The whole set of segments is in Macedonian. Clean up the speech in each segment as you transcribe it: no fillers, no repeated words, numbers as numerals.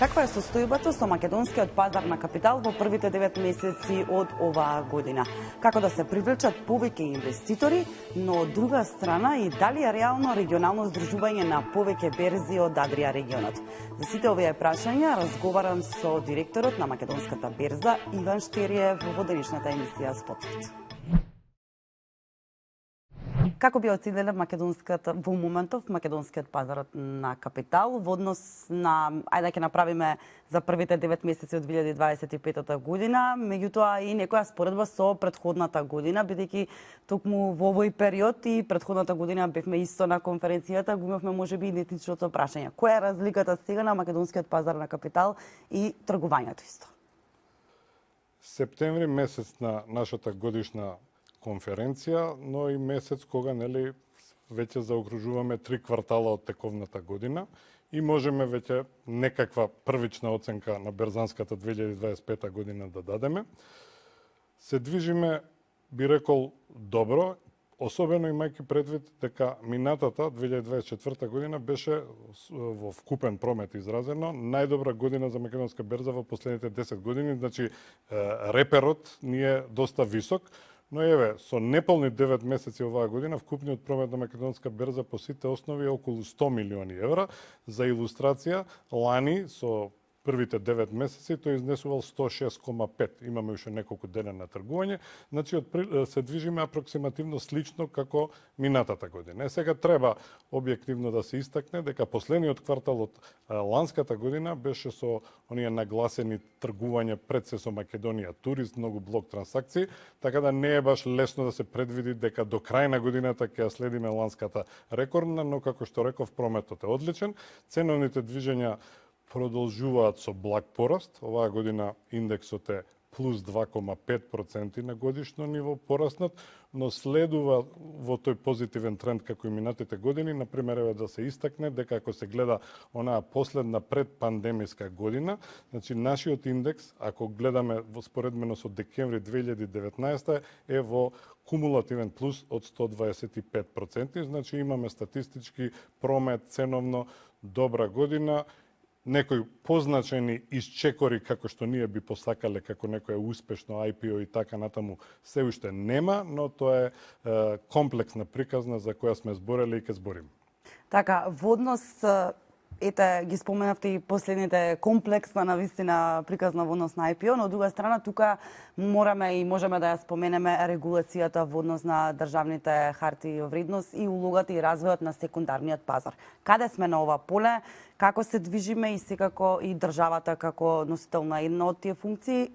Каква е состојбата со македонскиот пазар на капитал во првите 9 месеци од оваа година? Како да се привлечат повеќе инвеститори, но од друга страна и дали е реално регионално здружување на повеќе берзи од Адрија регионот? За сите овие прашања разговарам со директорот на Македонската берза Иван Штериев во денешната емисија Спотливица. Како би оцениле во моментов македонскиот пазар на капитал во однос на, ајде ќе направиме за првите 9 месеци од 2025 година, меѓутоа и некоја споредба со претходната година, бидејќи токму во овој период и претходната година бевме исто на конференцијата, го имавме можеби идентичното прашање. Која е разликата сега на македонскиот пазар на капитал и тргувањето исто? Септември месец на нашата годишна конференција, но и месец кога веќе заокружуваме 3 квартала од тековната година и можеме веќе некаква првична оценка на берзанската 2025 година да дадеме. Се движиме, би рекол, добро, особено имајќи предвид дека минатата 2024 година беше во вкупен промет изразено најдобра година за македонска берза во последните 10 години, значи реперот ни е доста висок. Но еве, со неполни 9 месеци оваа година, вкупниот промет на македонска берза по сите основи е околу 100 милиони евра. За илустрација, лани со првите 9 месеци тој изнесувал 106,5. Имаме уште неколку дена на тргување, значи се движиме апроксимативно слично како минатата година. Сега треба објективно да се истакне дека последниот квартал од ланската година беше со оние нагласени тргувања пред се со Македонија турист, многу блок трансакции, така да не е баш лесно да се предвиди дека до крај на годината ќе ја следиме ланската рекордна, но како што реков, прометот е одличен. Ценовните движења продолжуваат со благ пораст. Оваа година индексот е плюс 2,5% на годишно ниво пораснат, но следува во тој позитивен тренд како и минатите години. Например, еве да се истакне дека ако се гледа онаа последна предпандемиска година, значи нашиот индекс, ако гледаме во споредбено со декември 2019, е во кумулативен плюс од 125%, значи имаме статистички промет ценовно добра година. Некои позначени исчекори како што ние би посакале како некој успешно IPO и така натаму се уште нема, но тоа е комплексна приказна за која сме збореле и ќе збориме. Така, во однос ете, ги споменавте и последните комплексна навистина приказна во однос на IPO, но од друга страна тука мораме и можеме да ја споменеме регулацијата во однос на државните хартии од вредност и улогата и развојот на секундарниот пазар. Каде сме на ова поле? Како се движиме и секако и државата како носител на една од тие функции,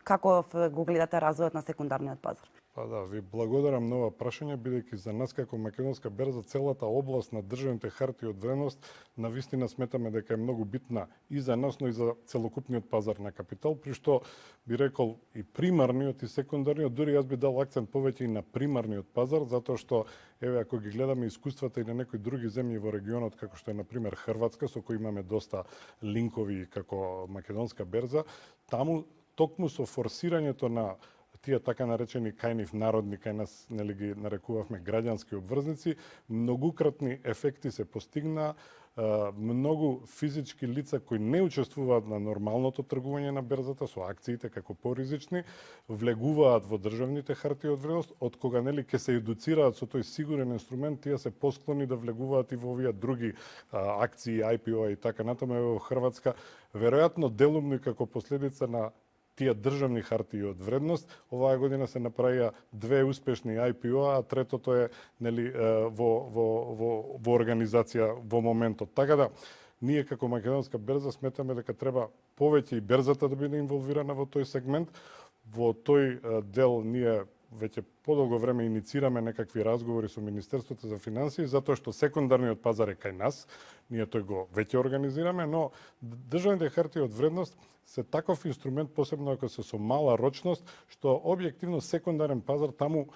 како го гледате развојот на секундарниот пазар? Па да, ви благодарам на ова прашање, бидејќи за нас како македонска берза целата област на државните хартии од вредност навистина сметаме дека е многу битна и за нас, но и за целокупниот пазар на капитал, при што би рекол и примарниот и секундарниот, дури јас би дал акцент повеќе и на примарниот пазар, затоа што еве ако ги гледаме искуствата и на некои други земји во регионот, како што е на пример Хрватска, со кој имаме доста линкови како македонска берза, таму токму со форсирањето на тие така наречени кај нив народни, кај нас ги нарекувавме граѓански обврзници, многукратни ефекти се постигна, многу физички лица кои не учествуваат на нормалното тргување на берзата со акциите како поризични, влегуваат во државните хартии од вредност, од кога ќе се едуцираат со тој сигурен инструмент, тие се посклони да влегуваат и во овие други акции, IPO и така натаму во Хрватска, веројатно делумно и како последица на тие државни хартии од вредност. Оваа година се направија 2 успешни IPO, а третото е во организација во моментот. Така да, ние како македонска берза сметаме дека треба повеќе и берзата да биде инволвирана во тој сегмент. Во тој дел ние веќе подолго време иницираме некакви разговори со Министерството за финансии, затоа што секундарниот пазар е кај нас, ние тој го веќе организираме, но државните хартии од вредност се таков инструмент, посебно ако се со мала рочност, што објективно секундарен пазар таму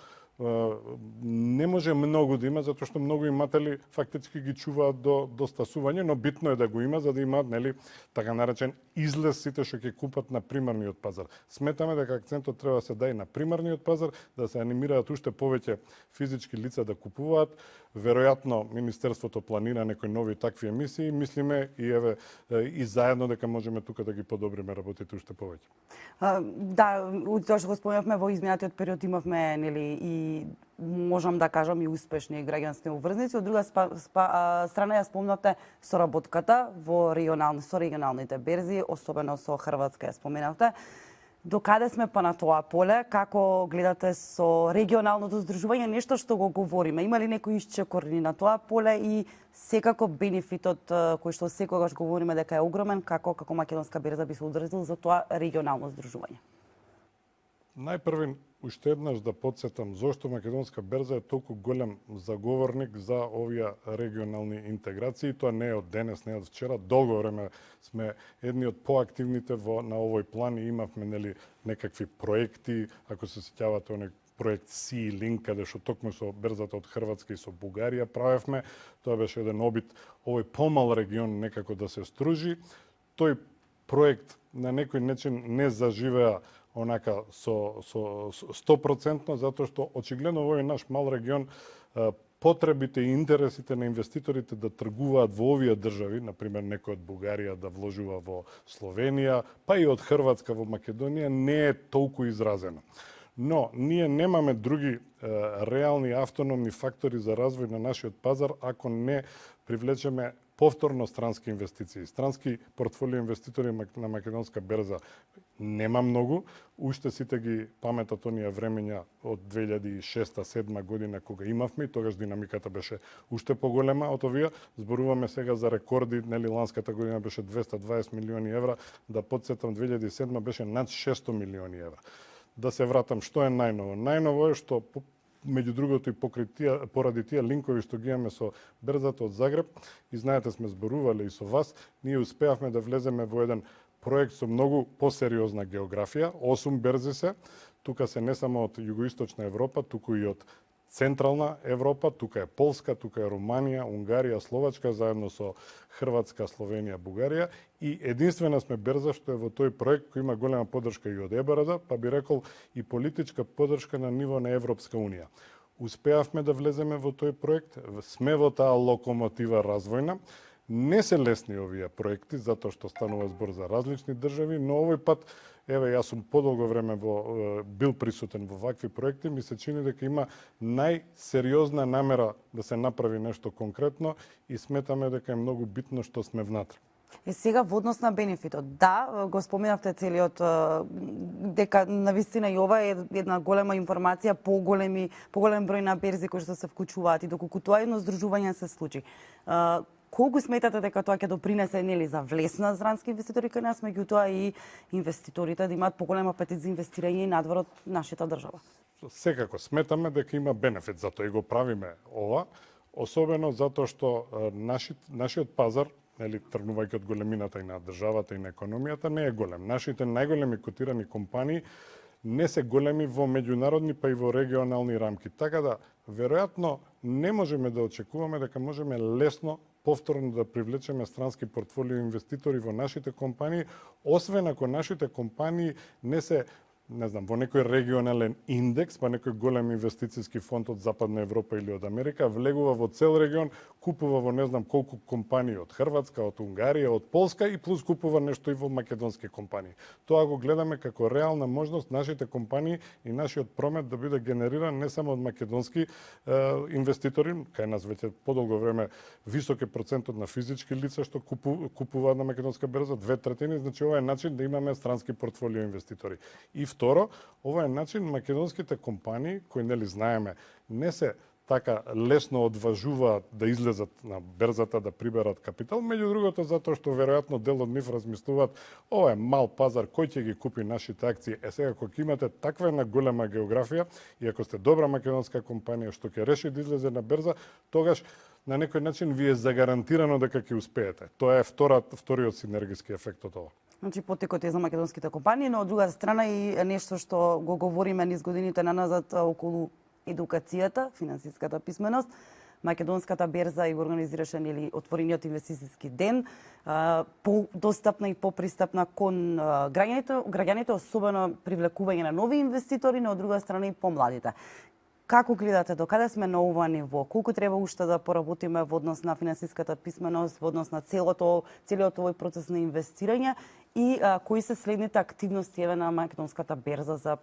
не може многу да има, затоа што многу иматели фактички ги чуваат до стасување, но битно е да го има за да имаат, нели, така наречен излез сите што ќе купат на примарниот пазар. Сметаме дека акцентот треба да се даде на примарниот пазар, да се анимираат уште повеќе физички лица да купуваат. Веројатно Министерството планира некои нови такви емисии, мислиме и заедно дека можеме тука да ги подобриме работите уште повеќе. Да, тоа што го спомнавме во изминатиот период имавме, нели, и можам да кажам и успешни граѓански обврзници. Од друга страна ја спомнавте соработката со регионалните берзи, особено со Хрватска ја споменавте. До каде сме па на тоа поле? Како гледате со регионалното здружување, нешто што го говориме? Има ли некои исчекорни на тоа поле и секако бенефитот кој што секогаш говориме дека е огромен, како македонска берза би се одржал за тоа регионално здружување? Најпрви уште еднаш да подсетам зошто македонска берза е толку голем заговорник за овие регионални интеграции. Тоа не е од денес, не е од вчера. Долго време сме едни од поактивните на овој план и имавме, нели, некакви проекти, ако се сеќавате оној проект Sea Link, каде што токму со берзата од Хрватска и со Бугарија правевме. Тоа беше еден обид овој помал регион некако да се стружи. Тој проект на некој начин не заживеа онака со 100%, затоа што очигледно во овој наш мал регион потребите и интересите на инвеститорите да тргуваат во овие држави, например некој од Бугарија да вложува во Словенија, па и од Хрватска во Македонија, не е толку изразено. Но ние немаме други реални автономни фактори за развој на нашиот пазар ако не привлечеме повторно странски инвестиции. Странски портфолио инвеститори на македонска берза нема многу. Уште сите ги паметат оние времења од 2006-2007 година кога имавме, тогаш динамиката беше уште поголема од овие. Зборуваме сега за рекорди, нели, ланската година беше 220 милиони евра, да подсетам 2007 беше над 600 милиони евра. Да се вратам, што е најново? Најново е што меѓу другото и поради тие линкови што ги имаме со берзата од Загреб, и знаете сме зборувале и со вас, ние успеавме да влеземе во еден проект со многу посериозна географија, 8 берзи се, тука се не само од југоисточна Европа, туку и од Централна Европа, тука е Полска, тука е Руманија, Унгарија, Словачка, заедно со Хрватска, Словенија, Бугарија, и единствена сме берза што е во тој проект кој има голема поддршка и од ЕБРД, па би рекол и политичка поддршка на ниво на Европска унија. Успеавме да влеземе во тој проект, сме во таа локомотива развојна. Не се лесни овие проекти, затоа што станува збор за различни држави, но овој пат, јас сум подолго време бил присутен во вакви проекти, ми се чини дека има најсериозна намера да се направи нешто конкретно и сметаме дека е многу битно што сме внатре. И сега во однос на бенефитот. Да, го споменавте целиот дека навистина и ова е една голема информација, поголем број на берзи кои што се вклучуваат и доколку тоа едно здружување се случи. Колку сметате дека тоа ќе допринесе, нели, за влез на странски инвеститори кај нас, меѓутоа и инвеститорите да имаат поголем апетит за инвестирање и надвор од нашата држава? Секако сметаме дека има бенефит, затоа и го правиме ова, особено затоа што нашиот пазар, нели, тргнувајќи од големината и на државата и на економијата, не е голем. Нашите најголеми котирани компании не се големи во меѓународни па и во регионални рамки. Така да, веројатно, не можеме да очекуваме дека можеме лесно повторно да привлечеме странски портфолио инвеститори во нашите компании, освен ако нашите компании не се, не знам, во некој регионален индекс, па некој голем инвестициски фонд од Западна Европа или од Америка, влегува во цел регион, купува во не знам колку компании од Хрватска, од Унгарија, од Полска и плюс купува нешто и во македонски компании. Тоа го гледаме како реална можност нашите компании и нашиот промет да биде генериран не само од македонски инвеститори, кај нас веќе подолго време висок е процентот на физички лица што купуваат на македонска берза, 2/3, значи ова е начин да имаме странски портфолио инвеститори. И второ, ова е начин македонските компании, кои, нели, знаеме, не се така лесно одважуваат да излезат на берзата да приберат капитал, меѓу другото затоа што веројатно дел од нив размислуваат, ова е мал пазар, кој ќе ги купи нашите акции? Сега кога имате таква една голема географија и ако сте добра македонска компанија што ќе реши да излезе на берза, тогаш на некој начин ви е загарантирано дека ќе успеете. Тоа е вториот синергиски ефект од ова. Значи, потекот е за македонските компании, но од друга страна и нешто што го говориме низ годините наназад околу едукацијата, финансиската писменост. Македонската берза и организираше или отворениот инвестициски ден, подостапна и попристапна кон граѓаните, особено привлекување на нови инвеститори, но од друга страна и помладите. Како гледате, докаде сме на ова ниво? Колку треба уште да поработиме во однос на финансиската писменост, во однос на целиот овој процес на инвестирање и кои се следните активности на Македонската берза за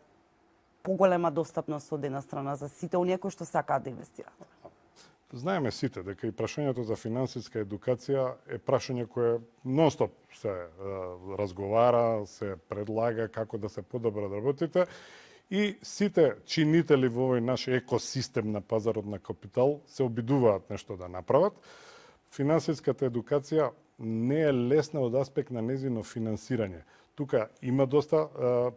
поголема достапност од една страна за сите оние кои што сакаат да инвестираат? Знаеме сите дека и прашањето за финансиска едукација е прашање кое нонстоп се разговара, се предлага како да се подобрат работите и сите чинители во овој наш екосистем на пазарот на капитал се обидуваат нешто да направат. Финансиската едукација не е лесна од аспект на незино финансирање. Тука има доста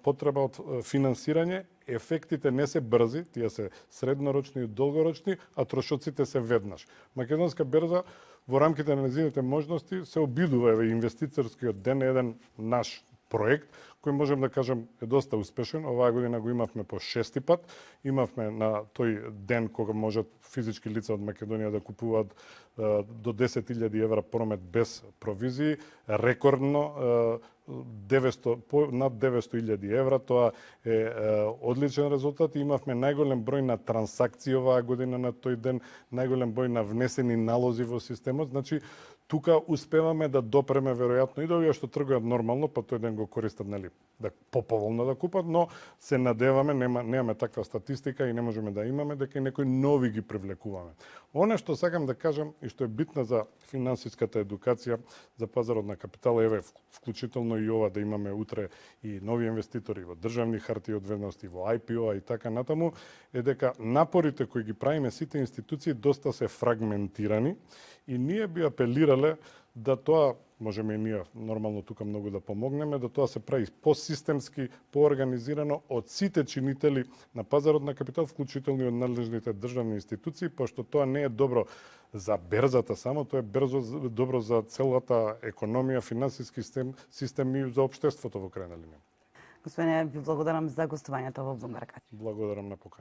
потреба од финансирање, ефектите не се брзи, тие се среднорочни и долгорочни, а трошоците се веднаш. Македонска берза во рамките на незините можности се обидува, еве инвеститорскиот ден е еден наш проект кој можем да кажем е доста успешен. Оваа година го имавме по 6-ти пат. Имавме на тој ден кога можат физички лица од Македонија да купуваат до 10.000 евра промет без провизии, рекордно над 900.000 евра, тоа е одличен резултат и имавме најголем број на трансакции оваа година на тој ден, најголем број на внесени налози во системот, значи тука успеваме да допреме веројатно и до овие што тргуваат нормално, па тој ден го користат нели да поповолно да купат, но се надеваме, немаме таква статистика и не можеме да имаме дека и некои нови ги привлекуваме. Она што сакам да кажам и што е битно за финансиската едукација, за пазарот на капитал, еве вклучително и ова да имаме утре и нови инвеститори во државни хартии од вредност, во IPO и така натаму, е дека напорите кои ги правиме сите институции доста се фрагментирани и ние би апелирале да тоа, можеме и ние нормално тука многу да помогнеме, да тоа се прави посистемски, поорганизирано од сите чинители на пазарот на капитал, вклучително и од надлежните државни институции, пошто тоа не е добро за берзата само, тоа е добро за целата економија, финансиски систем и за општеството во крајна линија. Господине, ви благодарам за гостувањето во Bloomberg. Благодарам на поканата.